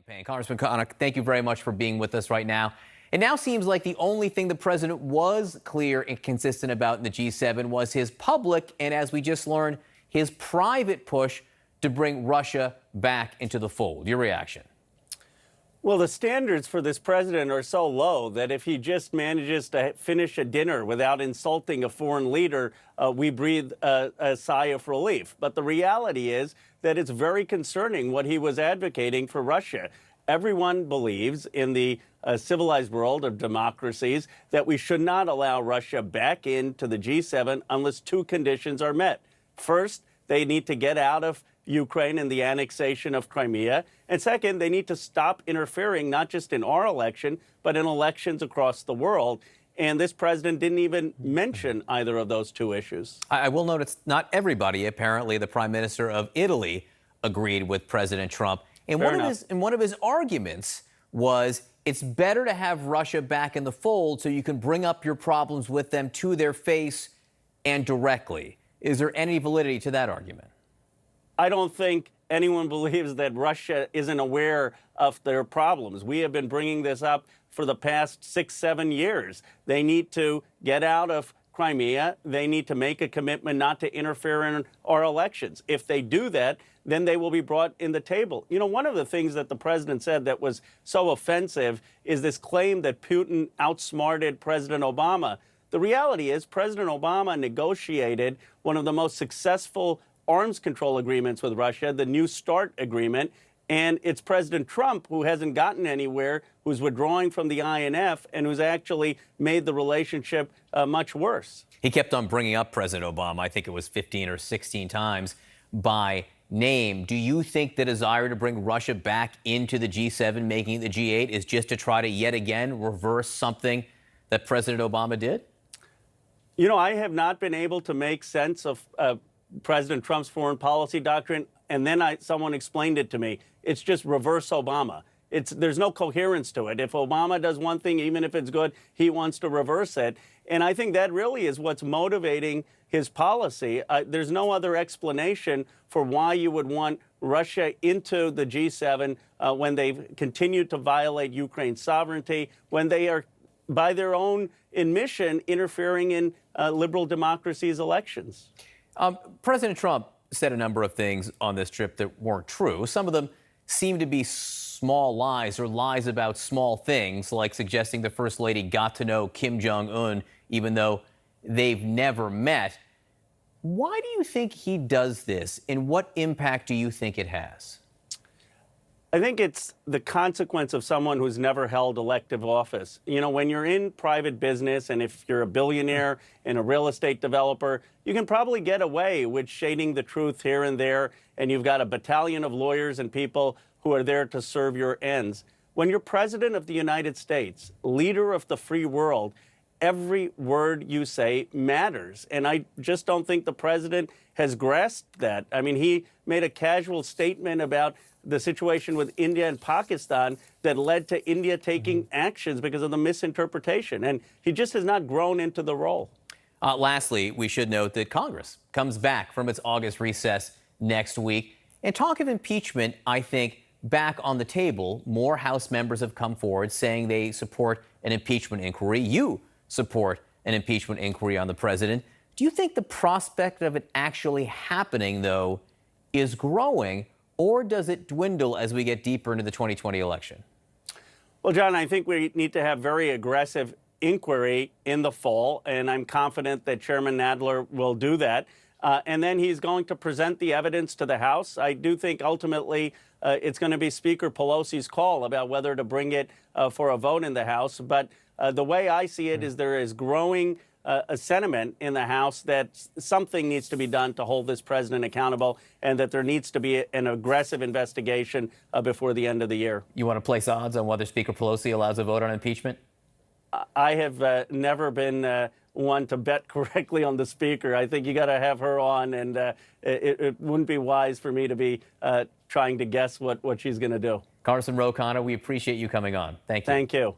campaign. Congressman Khanna, thank you very much for being with us right now. It now seems like the only thing the president was clear and consistent about in the G7 was his public and, as we just learned, his private push to bring Russia back into the fold. Your reaction? Well, the standards for this president are so low that if he just manages to finish a dinner without insulting a foreign leader, we breathe a sigh of relief. But the reality is that it's very concerning what he was advocating for Russia. Everyone believes in the civilized world of democracies that we should not allow Russia back into the G7 unless two conditions are met. First, they need to get out of Ukraine and the annexation of Crimea. And second, they need to stop interfering not just in our election, but in elections across the world. And this president didn't even mention either of those two issues. I will note it's not everybody. Apparently, the prime minister of Italy agreed with President Trump. And one of his arguments was it's better to have Russia back in the fold so you can bring up your problems with them to their face and directly. Is there any validity to that argument? I don't think anyone believes that Russia isn't aware of their problems. We have been bringing this up for the past 6, 7 years. They need to get out of Crimea. They need to make a commitment not to interfere in our elections. If they do that, then they will be brought in the table. You know, one of the things that the president said that was so offensive is this claim that Putin outsmarted President Obama. The reality is President Obama negotiated one of the most successful arms control agreements with Russia, the New START agreement, and it's President Trump who hasn't gotten anywhere, who's withdrawing from the INF, and who's actually made the relationship much worse. He kept on bringing up President Obama, I think it was 15 or 16 times, by name. Do you think the desire to bring Russia back into the G7, making it the G8, is just to try to yet again reverse something that President Obama did? You know, I have not been able to make sense of President Trump's foreign policy doctrine, and then someone explained it to me. It's just reverse Obama. There's no coherence to it. If Obama does one thing, even if it's good, he wants to reverse it. And I think that really is what's motivating his policy. There's no other explanation for why you would want Russia into the G7 when they've continued to violate Ukraine's sovereignty, when they are, by their own admission, interfering in liberal democracy's elections. President Trump said a number of things on this trip that weren't true. Some of them seem to be small lies or lies about small things, like suggesting the First Lady got to know Kim Jong-un even though they've never met. Why do you think he does this, and what impact do you think it has? I think it's the consequence of someone who's never held elective office. You know, when you're in private business, and if you're a billionaire and a real estate developer, you can probably get away with shading the truth here and there, and you've got a battalion of lawyers and people who are there to serve your ends. When you're president of the United States, leader of the free world, every word you say matters. And I just don't think the president has grasped that. I mean, he made a casual statement about the situation with India and Pakistan that led to India taking actions because of the misinterpretation. And he just has not grown into the role. Lastly, we should note that Congress comes back from its August recess next week. And talk of impeachment, I think, back on the table. More House members have come forward saying they support an impeachment inquiry. You support an impeachment inquiry on the president. Do you think the prospect of it actually happening, though, is growing, or does it dwindle as we get deeper into the 2020 election? Well, John, I think we need to have very aggressive inquiry in the fall, and I'm confident that Chairman Nadler will do that. And then he's going to present the evidence to the House. I do think ultimately it's going to be Speaker Pelosi's call about whether to bring it for a vote in the House. But the way I see it is there is growing a sentiment in the House that something needs to be done to hold this president accountable, and that there needs to be an aggressive investigation before the end of the year. You want to place odds on whether Speaker Pelosi allows a vote on impeachment? I have never been one to bet correctly on the speaker. I think you got to have her on, and it wouldn't be wise for me to be trying to guess what she's going to do. Congressman Khanna, we appreciate you coming on. Thank you. Thank you.